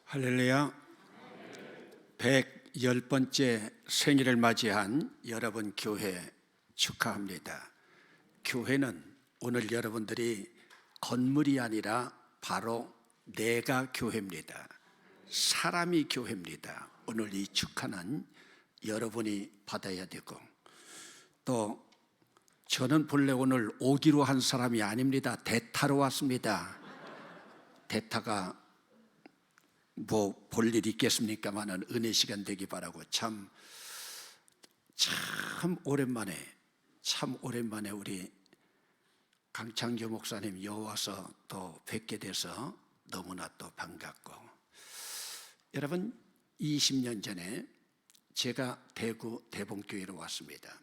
할렐루야. 110번째 생일을 맞이한 여러분 교회 축하합니다. 교회는 오늘 여러분들이 건물이 아니라 바로 내가 교회입니다. 사람이 교회입니다. 오늘 이 축하는 여러분이 받아야 되고, 또 저는 본래 오늘 오기로 한 사람이 아닙니다. 대타로 왔습니다. 대타가 뭐 볼 일 있겠습니까만은 은혜 시간 되기 바라고 참 오랜만에 우리 강창규 목사님 여와서 또 뵙게 돼서 너무나 또 반갑고, 여러분 20년 전에 제가 대구 대봉교회로 왔습니다.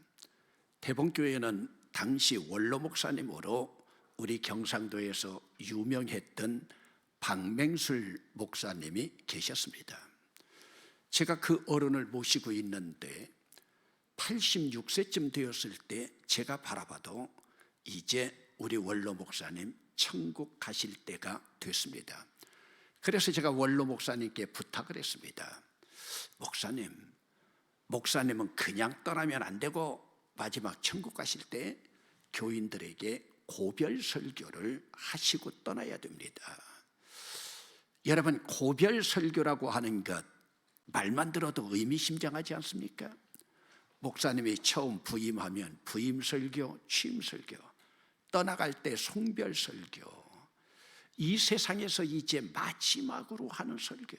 대봉교회는 당시 원로 목사님으로 우리 경상도에서 유명했던 박맹술 목사님이 계셨습니다. 제가 그 어른을 모시고 있는데 86세쯤 되었을 때 제가 바라봐도 이제 우리 원로 목사님 천국 가실 때가 됐습니다. 그래서 제가 원로 목사님께 부탁을 했습니다. 목사님은 그냥 떠나면 안 되고 마지막 천국 가실 때 교인들에게 고별 설교를 하시고 떠나야 됩니다. 여러분, 고별 설교라고 하는 것 말만 들어도 의미심장하지 않습니까? 목사님이 처음 부임하면 부임 설교, 취임 설교, 떠나갈 때 송별 설교, 이 세상에서 이제 마지막으로 하는 설교.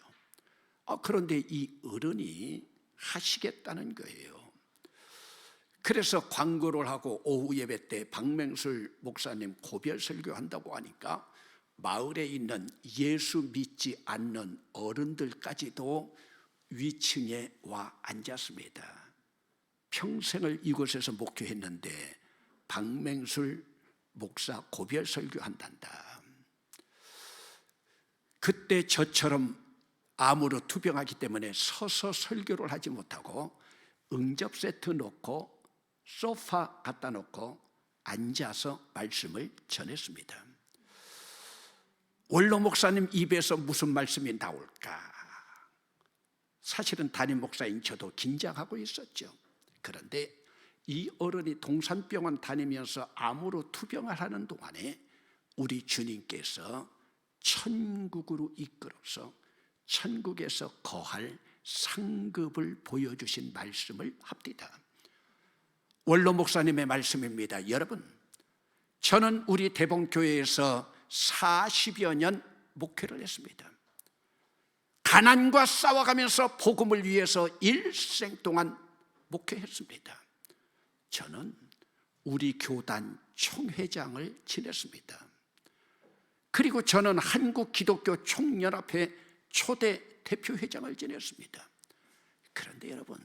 그런데 이 어른이 하시겠다는 거예요. 그래서 광고를 하고 오후 예배 때 박맹술 목사님 고별 설교한다고 하니까 마을에 있는 예수 믿지 않는 어른들까지도 위층에 와 앉았습니다. 평생을 이곳에서 목회했는데 박맹술 목사 고별 설교한단다. 그때 저처럼 암으로 투병하기 때문에 서서 설교를 하지 못하고 응접 세트 놓고 소파 갖다 놓고 앉아서 말씀을 전했습니다. 원로 목사님 입에서 무슨 말씀이 나올까? 사실은 담임 목사인 저도 긴장하고 있었죠. 그런데 이 어른이 동산병원 다니면서 암으로 투병을 하는 동안에 우리 주님께서 천국으로 이끌어서 천국에서 거할 상급을 보여주신 말씀을 합니다. 원로 목사님의 말씀입니다. 여러분, 저는 우리 대봉교회에서 40여 년 목회를 했습니다. 가난과 싸워가면서 복음을 위해서 일생 동안 목회했습니다. 저는 우리 교단 총회장을 지냈습니다. 그리고 저는 한국기독교 총연합회 초대 대표회장을 지냈습니다. 그런데 여러분,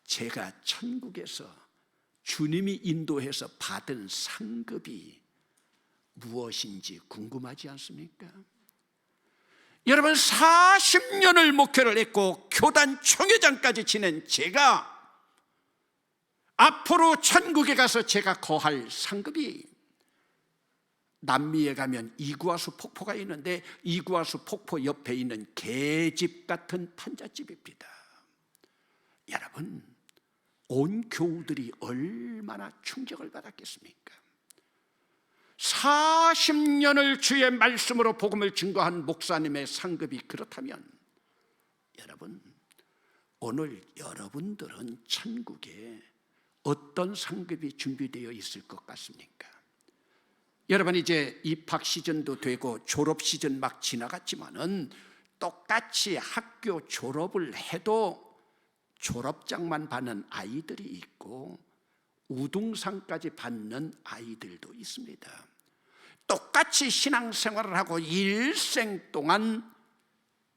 제가 천국에서 주님이 인도해서 받은 상급이 무엇인지 궁금하지 않습니까? 여러분, 40년을 목회를 했고 교단 총회장까지 지낸 제가 앞으로 천국에 가서 제가 거할 상급이, 남미에 가면 이구아수 폭포가 있는데 이구아수 폭포 옆에 있는 개집 같은 판잣집입니다. 여러분, 온 교우들이 얼마나 충격을 받았겠습니까? 40년을 주의 말씀으로 복음을 증거한 목사님의 상급이 그렇다면, 여러분, 오늘 여러분들은 천국에 어떤 상급이 준비되어 있을 것 같습니까? 여러분, 이제 입학 시즌도 되고 졸업 시즌 막 지나갔지만은 똑같이 학교 졸업을 해도 졸업장만 받는 아이들이 있고 우등상까지 받는 아이들도 있습니다. 똑같이 신앙생활을 하고 일생 동안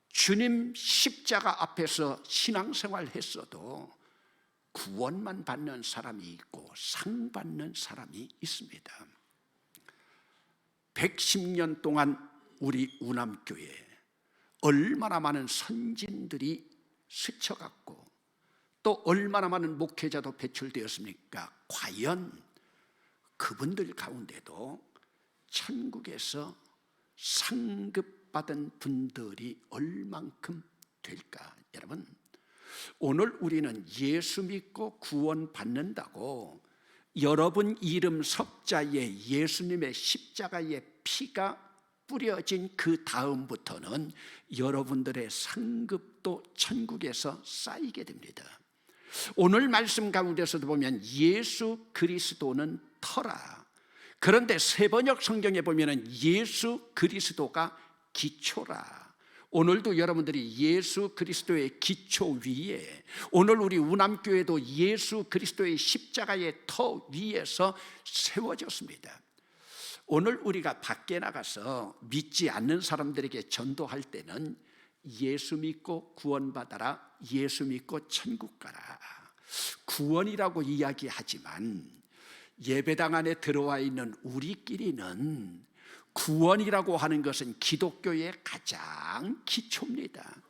주님 십자가 앞에서 신앙생활을 했어도 구원만 받는 사람이 있고 상 받는 사람이 있습니다. 110년 동안 우리 우남교회에 얼마나 많은 선진들이 스쳐갔고 또 얼마나 많은 목회자도 배출되었습니까? 과연 그분들 가운데도 천국에서 상급받은 분들이 얼만큼 될까? 여러분, 오늘 우리는 예수 믿고 구원받는다고 여러분 이름 석자에 예수님의 십자가의 피가 뿌려진 그 다음부터는 여러분들의 상급도 천국에서 쌓이게 됩니다. 오늘 말씀 가운데서도 보면 예수 그리스도는 터라. 그런데 세번역 성경에 보면 예수 그리스도가 기초라. 오늘도 여러분들이 예수 그리스도의 기초 위에, 오늘 우리 우남교회도 예수 그리스도의 십자가의 터 위에서 세워졌습니다. 오늘 우리가 밖에 나가서 믿지 않는 사람들에게 전도할 때는 예수 믿고 구원받아라, 예수 믿고 천국 가라, 구원이라고 이야기하지만 예배당 안에 들어와 있는 우리끼리는 구원이라고 하는 것은 기독교의 가장 기초입니다.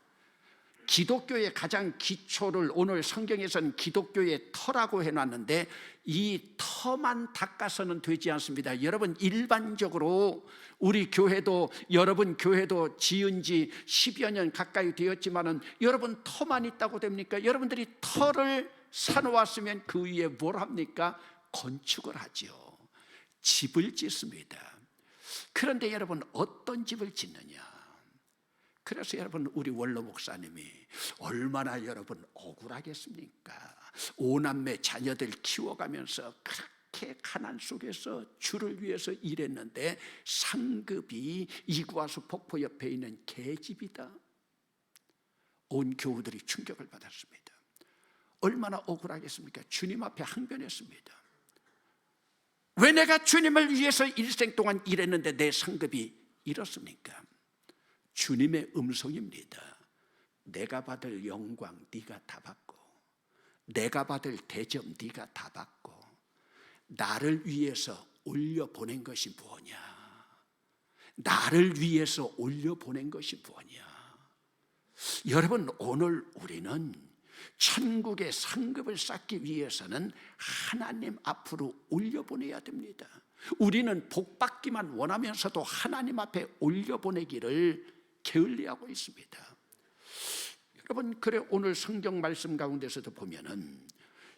기독교의 가장 기초를 오늘 성경에서는 기독교의 터라고 해놨는데 이 터만 닦아서는 되지 않습니다. 여러분, 일반적으로 우리 교회도, 여러분 교회도 지은 지 10여 년 가까이 되었지만은 여러분 터만 있다고 됩니까? 여러분들이 터를 사놓았으면 그 위에 뭘 합니까? 건축을 하죠. 집을 짓습니다. 그런데 여러분, 어떤 집을 짓느냐? 그래서 여러분, 우리 원로 목사님이 얼마나 여러분 억울하겠습니까? 5남매 자녀들 키워가면서 그렇게 가난 속에서 주를 위해서 일했는데 상급이 이구아수 폭포 옆에 있는 개집이다. 온 교우들이 충격을 받았습니다. 얼마나 억울하겠습니까? 주님 앞에 항변했습니다. 왜 내가 주님을 위해서 일생 동안 일했는데 내 상급이 이렇습니까? 주님의 음성입니다. 내가 받을 영광 네가 다 받고, 내가 받을 대접 네가 다 받고, 나를 위해서 올려보낸 것이 무엇이냐? 나를 위해서 올려보낸 것이 무엇이냐? 여러분, 오늘 우리는 천국의 상급을 쌓기 위해서는 하나님 앞으로 올려보내야 됩니다. 우리는 복받기만 원하면서도 하나님 앞에 올려보내기를 게을리하고 있습니다. 여러분, 그래 오늘 성경 말씀 가운데서도 보면은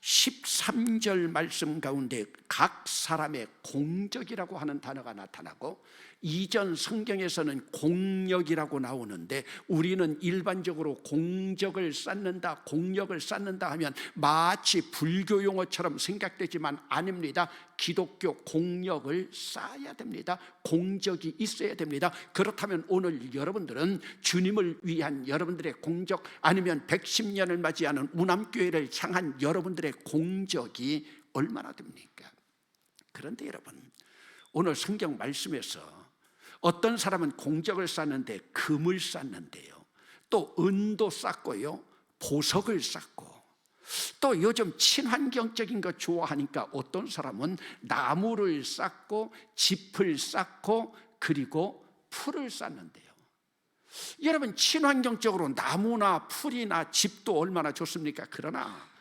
13절 말씀 가운데 각 사람의 공적이라고 하는 단어가 나타나고, 이전 성경에서는 공력이라고 나오는데 우리는 일반적으로 공적을 쌓는다, 공력을 쌓는다 하면 마치 불교 용어처럼 생각되지만 아닙니다. 기독교 공력을 쌓아야 됩니다. 공적이 있어야 됩니다. 그렇다면 오늘 여러분들은 주님을 위한 여러분들의 공적, 아니면 110년을 맞이하는 우남교회를 향한 여러분들의 공적이 얼마나 됩니까? 그런데 여러분, 오늘 성경 말씀에서 어떤 사람은 공적을 쌓는데 금을 쌓는데요, 또 은도 쌓고요, 보석을 쌓고, 또 요즘 친환경적인 거 좋아하니까 어떤 사람은 나무를 쌓고 짚을 쌓고 그리고 풀을 쌓는데요. 여러분, 친환경적으로 나무나 풀이나 짚도 얼마나 좋습니까? 그러나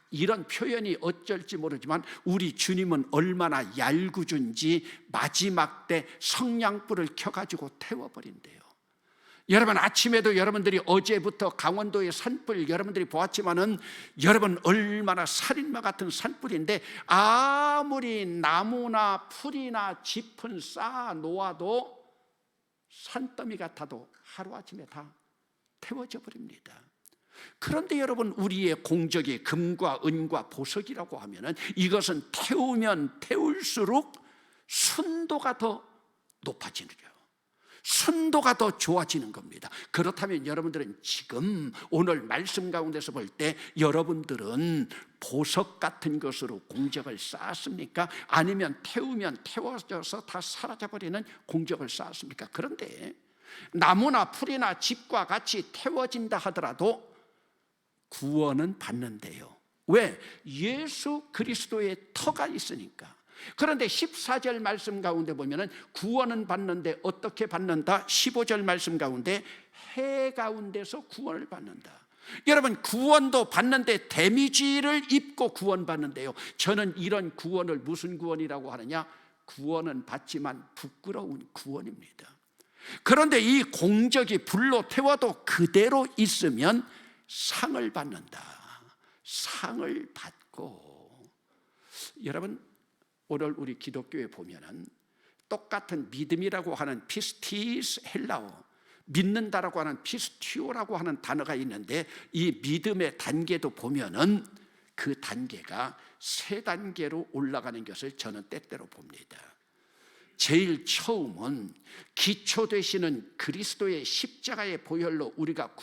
이런 표현이 어쩔지 모르지만 우리 주님은 얼마나 얄궂은지 마지막 때 성냥불을 켜가지고 태워버린대요. 여러분, 아침에도 여러분들이 어제부터 강원도의 산불 여러분들이 보았지만은 여러분, 얼마나 살인마 같은 산불인데 아무리 나무나 풀이나 짚은 쌓아 놓아도 산더미 같아도 하루아침에 다 태워져 버립니다. 그런데 여러분, 우리의 공적이 금과 은과 보석이라고 하면은 이것은 태우면 태울수록 순도가 더 높아지는 거예요. 순도가 더 좋아지는 겁니다. 그렇다면 여러분들은 지금 오늘 말씀 가운데서 볼 때 여러분들은 보석 같은 것으로 공적을 쌓았습니까? 아니면 태우면 태워져서 다 사라져버리는 공적을 쌓았습니까? 그런데 나무나 풀이나 짚과 같이 태워진다 하더라도 구원은 받는데요. 왜? 예수 그리스도의 터가 있으니까. 그런데 14절 말씀 가운데 보면은 구원은 받는데 어떻게 받는다? 15절 말씀 가운데 해 가운데서 구원을 받는다. 여러분, 구원도 받는데 데미지를 입고 구원받는데요, 저는 이런 구원을 무슨 구원이라고 하느냐? 구원은 받지만 부끄러운 구원입니다. 그런데 이 공적이 불로 태워도 그대로 있으면 상을 받는다. 상을 받고, 여러분 오늘 우리 기독교에 보면은 똑같은 믿음이라고 하는 피스티스 헬라어, 믿는다라고 하는 피스티오라고 하는 단어가 있는데, 이 믿음의 단계도 보면은 그 단계가 3단계로 올라가는 것을 저는 때때로 봅니다. 제일 처음은 기초 되시는 그리스도의 십자가의 보혈로 우리가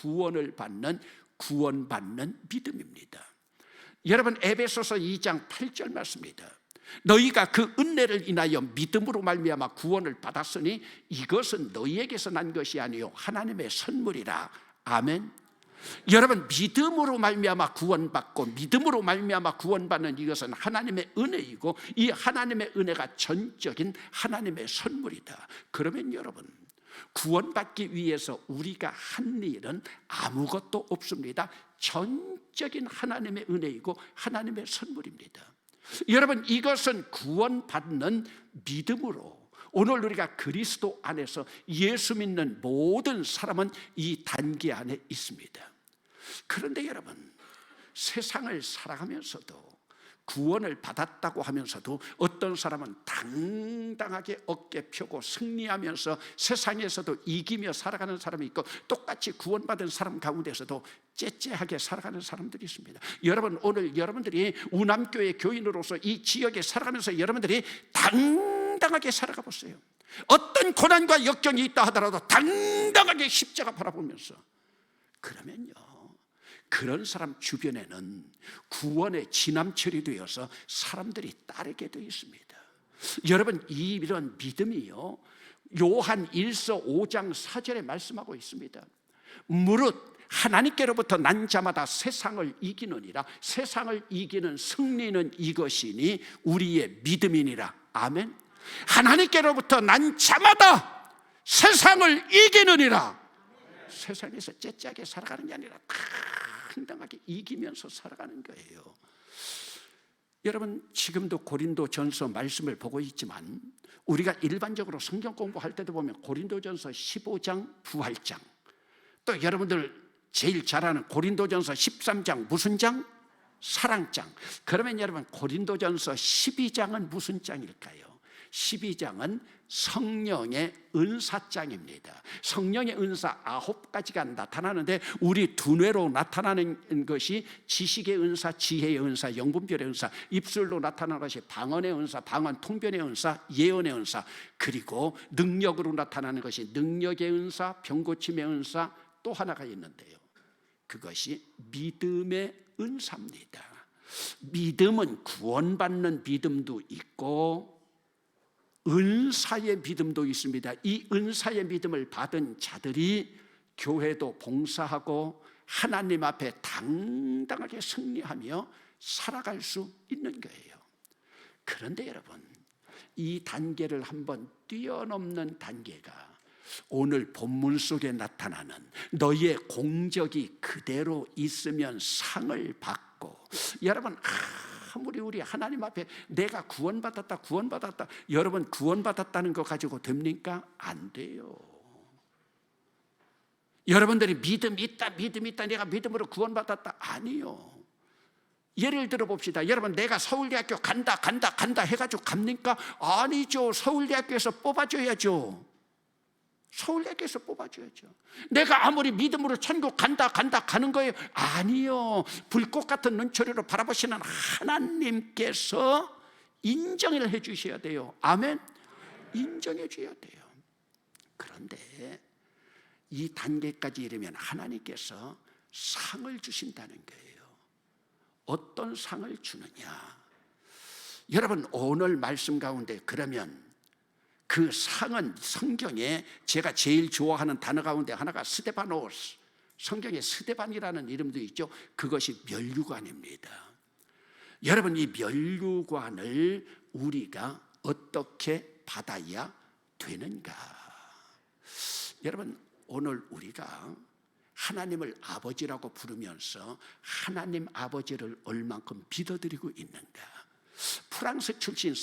구원받는 믿음입니다. 여러분 에베소서 2장 8절 말씀입니다. 너희가 그 은혜를 인하여 믿음으로 말미암아 구원을 받았으니 이것은 너희에게서 난 것이 아니요 하나님의 선물이라. 아멘. 여러분 믿음으로 말미암아 구원받고 믿음으로 말미암아 구원받는 이것은 하나님의 은혜이고, 이 하나님의 은혜가 전적인 하나님의 선물이다. 그러면 여러분 구원받기 위해서 우리가 한 일은 아무것도 없습니다. 전적인 하나님의 은혜이고 하나님의 선물입니다. 여러분 이것은 구원받는 믿음으로, 오늘 우리가 그리스도 안에서 예수 믿는 모든 사람은 이 단계 안에 있습니다. 그런데 여러분 세상을 살아가면서도 구원을 받았다고 하면서도 어떤 사람은 당당하게 어깨 펴고 승리하면서 세상에서도 이기며 살아가는 사람이 있고, 똑같이 구원받은 사람 가운데서도 째째하게 살아가는 사람들이 있습니다. 여러분 오늘 여러분들이 우남교회 교인으로서 이 지역에 살아가면서 여러분들이 당당하게 살아가 보세요. 어떤 고난과 역경이 있다 하더라도 당당하게 십자가 바라보면서, 그러면요 그런 사람 주변에는 구원의 지남철이 되어서 사람들이 따르게 되어 있습니다. 여러분 이런 믿음이요 요한 1서 5장 4절에 말씀하고 있습니다. 무릇 하나님께로부터 난 자마다 세상을 이기느니라. 세상을 이기는 승리는 이것이니 우리의 믿음이니라. 아멘. 하나님께로부터 난 자마다 세상을 이기느니라. 세상에서 째째하게 살아가는 게 아니라 당당하게 이기면서 살아가는 거예요. 여러분 지금도 고린도전서 말씀을 보고 있지만, 우리가 일반적으로 성경 공부할 때도 보면 고린도전서 15장 부활장, 또 여러분들 제일 잘 아는 고린도전서 13장 무슨 장? 사랑장. 그러면 여러분 고린도전서 12장은 무슨 장일까요? 12장은 성령의 은사장입니다. 성령의 은사 9가지가 나타나는데, 우리 두뇌로 나타나는 것이 지식의 은사, 지혜의 은사, 영분별의 은사, 입술로 나타나는 것이 방언의 은사, 방언 통변의 은사, 예언의 은사, 그리고 능력으로 나타나는 것이 능력의 은사, 병고침의 은사, 또 하나가 있는데요 그것이 믿음의 은사입니다. 믿음은 구원받는 믿음도 있고 은사의 믿음도 있습니다. 이 은사의 믿음을 받은 자들이 교회도 봉사하고 하나님 앞에 당당하게 승리하며 살아갈 수 있는 거예요. 그런데 여러분 이 단계를 한번 뛰어넘는 단계가 오늘 본문 속에 나타나는 너희의 공적이 그대로 있으면 상을 받고, 여러분 아무리 우리 하나님 앞에 내가 구원받았다 여러분 구원받았다는 거 가지고 됩니까? 안 돼요. 여러분들이 믿음 있다 내가 믿음으로 구원받았다, 아니요. 예를 들어 봅시다. 여러분 내가 서울대학교 간다 해가지고 갑니까? 아니죠. 서울대학교에서 뽑아줘야죠. 서울대학교에서 뽑아줘야죠. 내가 아무리 믿음으로 천국 간다 가는 거예요? 아니요. 불꽃 같은 눈초리로 바라보시는 하나님께서 인정을 해 주셔야 돼요. 아멘. 인정해 줘야 돼요. 그런데 이 단계까지 이르면 하나님께서 상을 주신다는 거예요. 어떤 상을 주느냐? 여러분 오늘 말씀 가운데 그러면 그 상은 성경에 제가 제일 좋아하는 단어 가운데 하나가 스데바노스, 성경에 스데반이라는 이름도 있죠. 그것이 면류관입니다. 여러분 이 면류관을 우리가 어떻게 받아야 되는가? 여러분 오늘 우리가 하나님을 아버지라고 부르면서 하나님 아버지를 얼만큼 믿어드리고 있는가? 프랑스 출신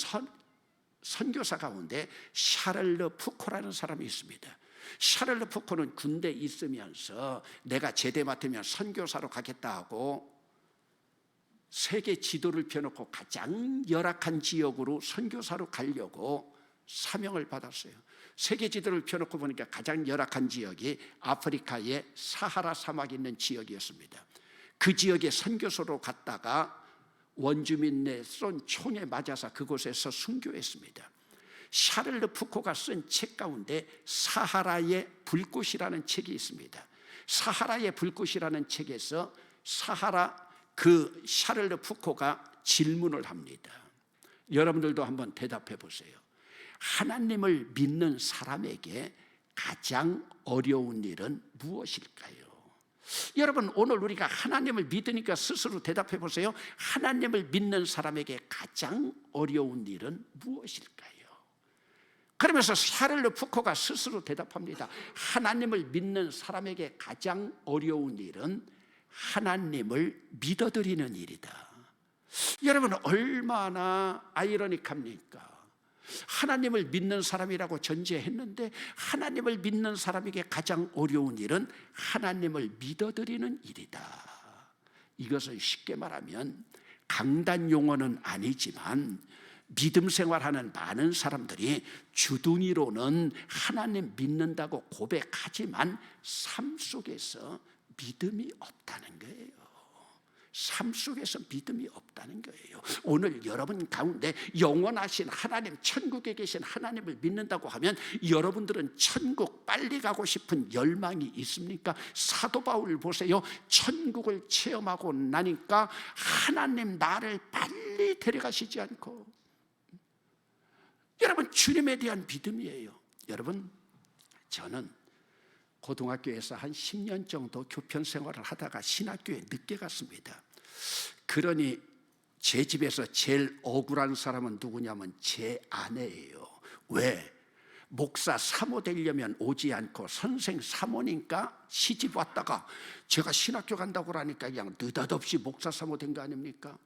선교사 가운데 샤를르 푸코라는 사람이 있습니다. 샤를르 푸코는 군대에 있으면서 내가 제대 맡으면 선교사로 가겠다 하고 세계 지도를 펴놓고 가장 열악한 지역으로 선교사로 가려고 사명을 받았어요. 세계 지도를 펴놓고 보니까 가장 열악한 지역이 아프리카의 사하라 사막이 있는 지역이었습니다. 그 지역에 선교사로 갔다가 원주민의 쏜 총에 맞아서 그곳에서 순교했습니다. 샤를르 푸코가 쓴 책 가운데 사하라의 불꽃이라는 책이 있습니다. 사하라의 불꽃이라는 책에서 그 샤를르 푸코가 질문을 합니다. 여러분들도 한번 대답해 보세요. 하나님을 믿는 사람에게 가장 어려운 일은 무엇일까요? 여러분, 오늘 우리가 하나님을 믿으니까 스스로 대답해 보세요. 하나님을 믿는 사람에게 가장 어려운 일은 무엇일까요? 그러면서 샤를르 푸코가 스스로 대답합니다. 하나님을 믿는 사람에게 가장 어려운 일은 하나님을 믿어드리는 일이다. 여러분, 얼마나 아이러니합니까? 하나님을 믿는 사람이라고 전제했는데 하나님을 믿는 사람에게 가장 어려운 일은 하나님을 믿어드리는 일이다. 이것은 쉽게 말하면 강단 용어는 아니지만 믿음 생활하는 많은 사람들이 주둥이로는 하나님 믿는다고 고백하지만 삶 속에서 믿음이 없다는 거예요. 삶 속에서 믿음이 없다는 거예요. 오늘 여러분 가운데 영원하신 하나님, 천국에 계신 하나님을 믿는다고 하면 여러분들은 천국 빨리 가고 싶은 열망이 있습니까? 사도 바울 보세요. 천국을 체험하고 나니까 하나님 나를 빨리 데려가시지 않고, 여러분, 주님에 대한 믿음이에요. 여러분, 저는 고등학교에서 한 10년 정도 교편 생활을 하다가 신학교에 늦게 갔습니다. 그러니 제 집에서 제일 억울한 사람은 누구냐면 제 아내예요. 왜? 목사 사모 되려면 오지 않고 선생 사모니까 시집 왔다가 제가 신학교 간다고 하니까 그냥 느닷없이 목사 사모 된 거 아닙니까?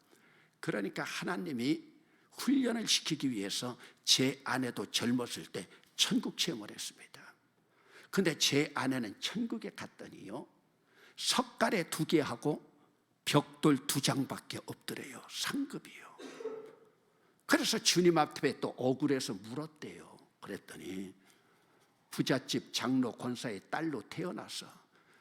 그러니까 하나님이 훈련을 시키기 위해서 제 아내도 젊었을 때 천국 체험을 했습니다. 근데 제 아내는 천국에 갔더니요, 석가래 2개 하고 벽돌 2장밖에 없더래요. 상급이요. 그래서 주님 앞에 또 억울해서 물었대요. 그랬더니 부잣집 장로 권사의 딸로 태어나서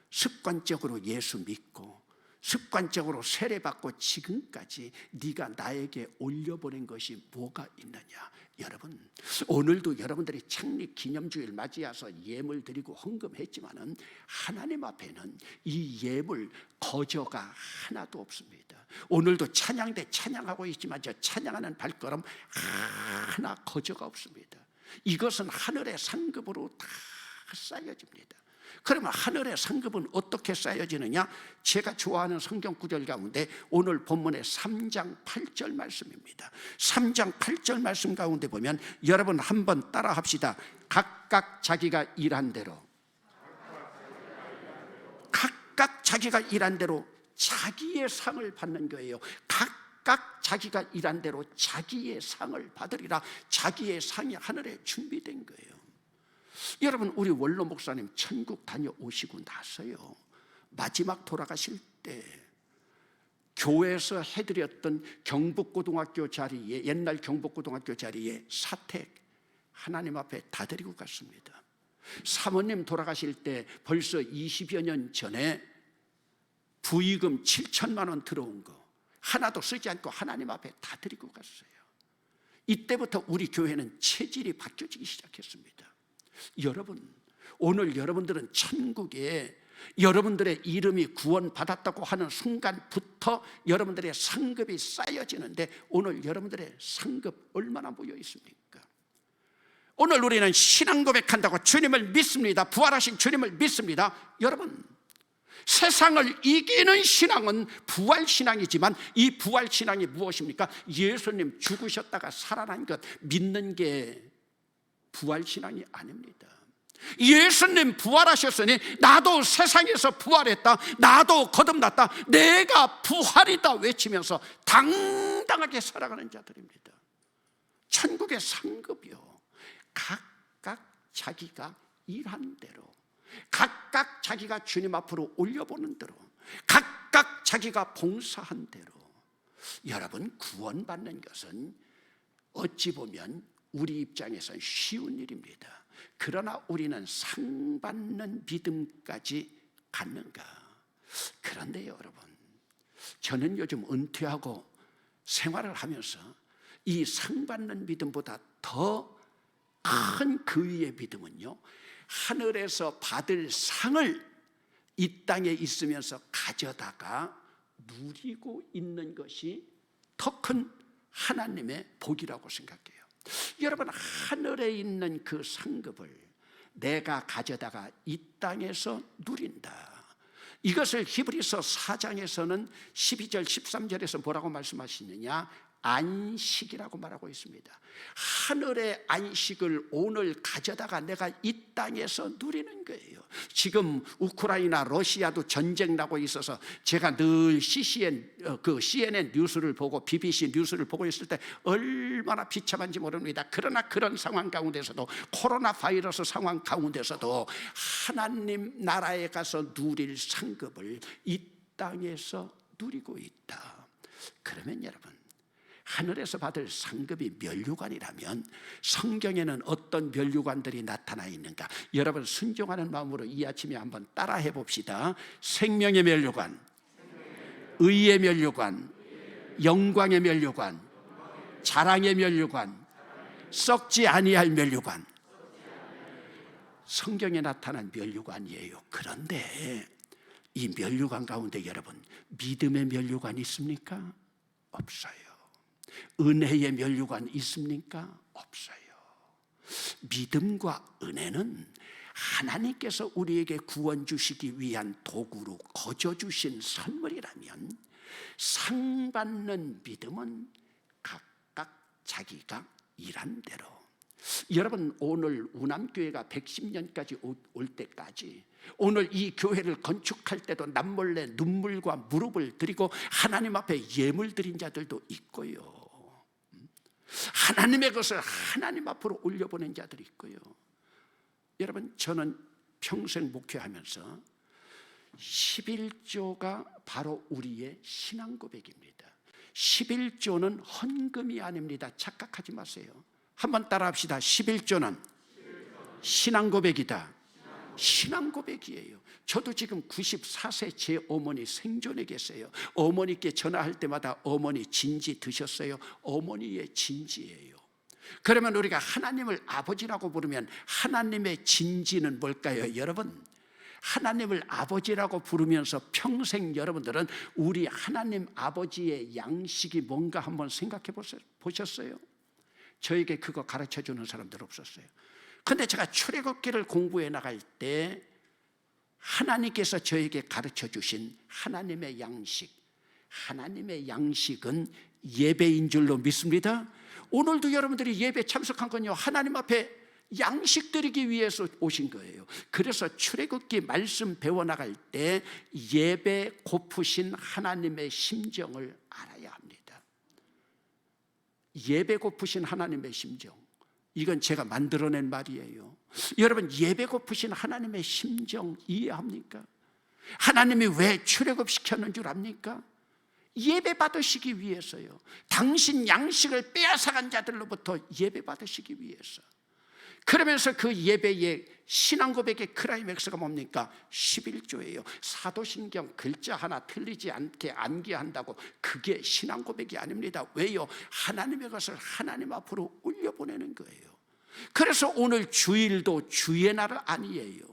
습관적으로 예수 믿고 습관적으로 세례받고 지금까지 네가 나에게 올려보낸 것이 뭐가 있느냐. 여러분, 오늘도 여러분들이 창립 기념주일 맞이해서 예물 드리고 헌금했지만은 하나님 앞에는 이 예물 거저가 하나도 없습니다. 오늘도 찬양대 찬양하고 있지만 저 찬양하는 발걸음 하나 거저가 없습니다. 이것은 하늘의 상급으로 다 쌓여집니다. 그러면 하늘의 상급은 어떻게 쌓여지느냐? 제가 좋아하는 성경 구절 가운데 오늘 본문의 3장 8절 말씀입니다. 3장 8절 말씀 가운데 보면 여러분 한번 따라 합시다. 각각 자기가 일한 대로, 각각 자기가 일한 대로 자기의 상을 받는 거예요. 각각 자기가 일한 대로 자기의 상을 받으리라. 자기의 상이 하늘에 준비된 거예요. 여러분, 우리 원로 목사님 천국 다녀오시고 나서요, 마지막 돌아가실 때 교회에서 해드렸던 경북고등학교 자리에, 옛날 경북고등학교 자리에 사택 하나님 앞에 다 드리고 갔습니다. 사모님 돌아가실 때 벌써 20여 년 전에 부의금 7천만 원 들어온 거 하나도 쓰지 않고 하나님 앞에 다 드리고 갔어요. 이때부터 우리 교회는 체질이 바뀌어지기 시작했습니다. 여러분, 오늘 여러분들은 천국에 여러분들의 이름이 구원받았다고 하는 순간부터 여러분들의 상급이 쌓여지는데 오늘 여러분들의 상급 얼마나 모여 있습니까? 오늘 우리는 신앙 고백한다고 주님을 믿습니다. 부활하신 주님을 믿습니다. 여러분, 세상을 이기는 신앙은 부활신앙이지만 이 부활신앙이 무엇입니까? 예수님 죽으셨다가 살아난 것 믿는 게 부활신앙이 아닙니다. 예수님 부활하셨으니 나도 세상에서 부활했다, 나도 거듭났다, 내가 부활이다 외치면서 당당하게 살아가는 자들입니다. 천국의 상급이요, 각각 자기가 일한 대로, 각각 자기가 주님 앞으로 올려보는 대로, 각각 자기가 봉사한 대로. 여러분, 구원받는 것은 어찌 보면 우리 입장에선 쉬운 일입니다. 그러나 우리는 상 받는 믿음까지 갖는가? 그런데 여러분, 저는 요즘 은퇴하고 생활을 하면서 이 상 받는 믿음보다 더 큰 그 위의 믿음은요, 하늘에서 받을 상을 이 땅에 있으면서 가져다가 누리고 있는 것이 더 큰 하나님의 복이라고 생각해요. 여러분, 하늘에 있는 그 상급을 내가 가져다가 이 땅에서 누린다. 이것을 히브리서 4장에서는 12절 13절에서 뭐라고 말씀하시느냐? 안식이라고 말하고 있습니다. 하늘의 안식을 오늘 가져다가 내가 이 땅에서 누리는 거예요. 지금 우크라이나 러시아도 전쟁 나고 있어서 제가 늘 CNN 뉴스를 보고 BBC 뉴스를 보고 있을 때 얼마나 비참한지 모릅니다. 그러나 그런 상황 가운데서도, 코로나 바이러스 상황 가운데서도 하나님 나라에 가서 누릴 상급을 이 땅에서 누리고 있다. 그러면 여러분, 하늘에서 받을 상급이 면류관이라면 성경에는 어떤 면류관들이 나타나 있는가? 여러분, 순종하는 마음으로 이 아침에 한번 따라해 봅시다. 생명의 면류관, 의의 면류관, 영광의 면류관, 자랑의 면류관, 썩지 아니할 면류관. 성경에 나타난 면류관이에요. 그런데 이 면류관 가운데 여러분, 믿음의 면류관이 있습니까? 없어요. 은혜의 면류관 있습니까? 없어요. 믿음과 은혜는 하나님께서 우리에게 구원 주시기 위한 도구로 거저 주신 선물이라면, 상 받는 믿음은 각각 자기가 일한 대로. 여러분, 오늘 우남교회가 110년까지 올 때까지, 오늘 이 교회를 건축할 때도 남몰래 눈물과 무릎을 드리고 하나님 앞에 예물 드린 자들도 있고요, 하나님의 것을 하나님 앞으로 올려보낸 자들이 있고요. 여러분, 저는 평생 목회하면서 11조가 바로 우리의 신앙 고백입니다. 11조는 헌금이 아닙니다. 착각하지 마세요. 한번 따라 합시다. 11조는 신앙 고백이다. 신앙 고백이에요. 저도 지금 94세 제 어머니 생존에 계세요. 어머니께 전화할 때마다 어머니 진지 드셨어요? 어머니의 진지예요. 그러면 우리가 하나님을 아버지라고 부르면 하나님의 진지는 뭘까요? 여러분, 하나님을 아버지라고 부르면서 평생 여러분들은 우리 하나님 아버지의 양식이 뭔가 한번 생각해 보셨어요? 저에게 그거 가르쳐 주는 사람들 없었어요. 근데 제가 출애굽기를 공부해 나갈 때 하나님께서 저에게 가르쳐 주신 하나님의 양식, 하나님의 양식은 예배인 줄로 믿습니다. 오늘도 여러분들이 예배 참석한 건요, 하나님 앞에 양식 드리기 위해서 오신 거예요. 그래서 출애굽기 말씀 배워나갈 때 예배 고프신 하나님의 심정을 알아야 합니다. 예배 고프신 하나님의 심정, 이건 제가 만들어낸 말이에요. 여러분, 예배 고프신 하나님의 심정 이해합니까? 하나님이 왜 출애굽시켰는 줄 압니까? 예배 받으시기 위해서요. 당신 양식을 빼앗아간 자들로부터 예배 받으시기 위해서. 그러면서 그 예배의 신앙 고백의 클라이맥스가 뭡니까? 11조예요. 사도신경 글자 하나 틀리지 않게 암기한다고 그게 신앙 고백이 아닙니다. 왜요? 하나님의 것을 하나님 앞으로 올려보내는 거예요. 그래서 오늘 주일도 주의 날 아니에요.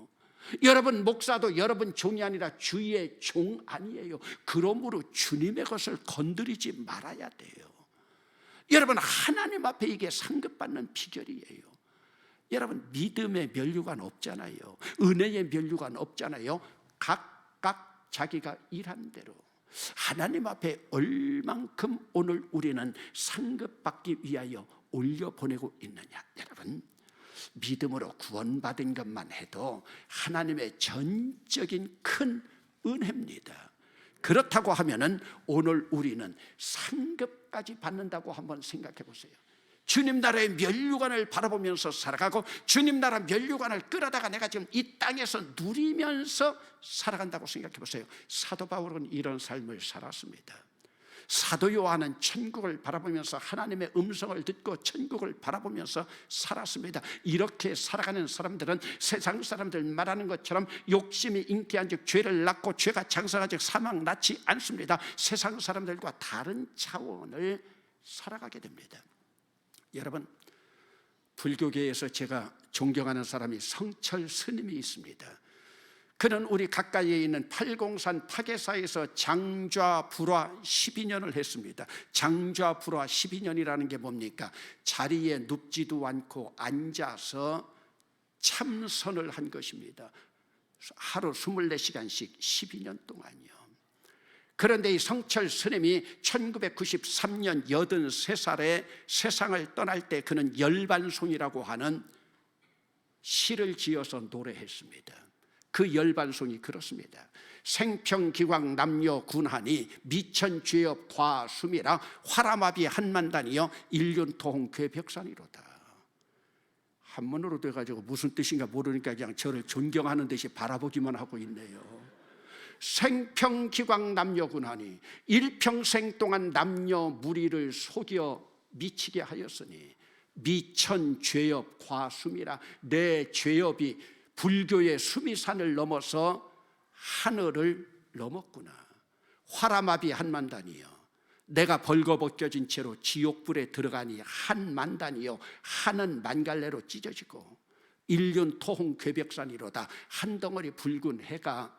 여러분 목사도 여러분 종이 아니라 주의 종 아니에요. 그러므로 주님의 것을 건드리지 말아야 돼요. 여러분, 하나님 앞에 이게 상급받는 비결이에요. 여러분, 믿음의 면류관 없잖아요. 은혜의 면류관 없잖아요. 각각 자기가 일한 대로 하나님 앞에 얼만큼 오늘 우리는 상급받기 위하여 올려보내고 있느냐. 여러분, 믿음으로 구원받은 것만 해도 하나님의 전적인 큰 은혜입니다. 그렇다고 하면은 오늘 우리는 상급까지 받는다고 한번 생각해 보세요. 주님 나라의 면류관을 바라보면서 살아가고 주님 나라 면류관을 끌어다가 내가 지금 이 땅에서 누리면서 살아간다고 생각해 보세요. 사도 바울은 이런 삶을 살았습니다. 사도 요한은 천국을 바라보면서 하나님의 음성을 듣고 천국을 바라보면서 살았습니다. 이렇게 살아가는 사람들은 세상 사람들 말하는 것처럼 욕심이 잉태한 즉 죄를 낳고 죄가 장성한 즉 사망 낳지 않습니다. 세상 사람들과 다른 차원을 살아가게 됩니다. 여러분, 불교계에서 제가 존경하는 사람이 성철 스님이 있습니다. 그는 우리 가까이에 있는 팔공산 타계사에서 장좌불화 12년을 했습니다. 장좌불화 12년이라는 게 뭡니까? 자리에 눕지도 않고 앉아서 참선을 한 것입니다. 하루 24시간씩 12년 동안요. 그런데 이 성철 스님이 1993년 83살에 세상을 떠날 때 그는 열반송이라고 하는 시를 지어서 노래했습니다. 그 열반송이 그렇습니다. 생평기광 남녀 군하니 미천죄업 과수미라 화라마비 한만단이여 일륜토홍 괴벽산이로다. 한문으로 돼가지고 무슨 뜻인가 모르니까 그냥 저를 존경하는 듯이 바라보기만 하고 있네요. 생평기광 남녀 군하니 일평생 동안 남녀 무리를 속여 미치게 하였으니 미천죄업 과수미라 내 죄업이 불교의 수미산을 넘어서 하늘을 넘었구나. 화라마비 한만단이여 내가 벌거벗겨진 채로 지옥불에 들어가니 한만단이여 하는 만갈래로 찢어지고 일륜토홍 괴벽산이로다 한 덩어리 붉은 해가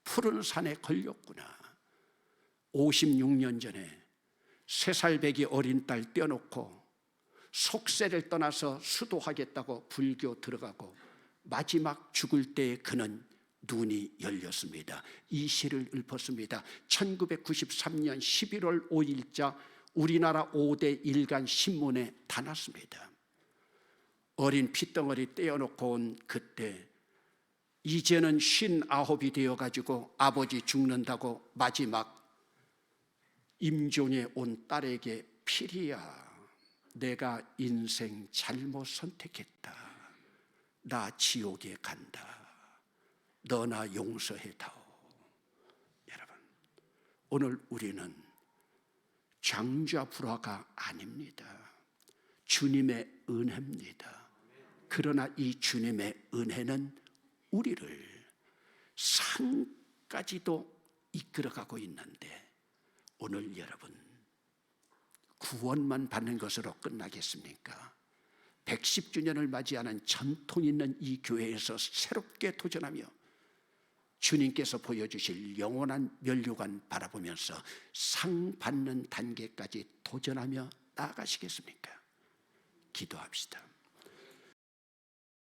푸른 산에 걸렸구나. 56년 전에 3살배기 어린 딸 떼어놓고 속세를 떠나서 수도하겠다고 불교 들어가고 마지막 죽을 때 그는 눈이 열렸습니다. 이 시를 읊었습니다. 1993년 11월 5일자 우리나라 5대 일간 신문에 다 났습니다. 어린 핏덩어리 떼어놓고 온 그때 이제는 59이 되어가지고 아버지 죽는다고 마지막 임종에 온 딸에게 필이야 내가 인생 잘못 선택했다. 나 지옥에 간다. 너나 용서해다오. 여러분, 오늘 우리는 장좌불화가 아닙니다. 주님의 은혜입니다. 그러나 이 주님의 은혜는 우리를 산까지도 이끌어가고 있는데 오늘 여러분 구원만 받는 것으로 끝나겠습니까? 110주년을 맞이하는 전통 있는 이 교회에서 새롭게 도전하며 주님께서 보여주실 영원한 면류관 바라보면서 상 받는 단계까지 도전하며 나아가시겠습니까? 기도합시다.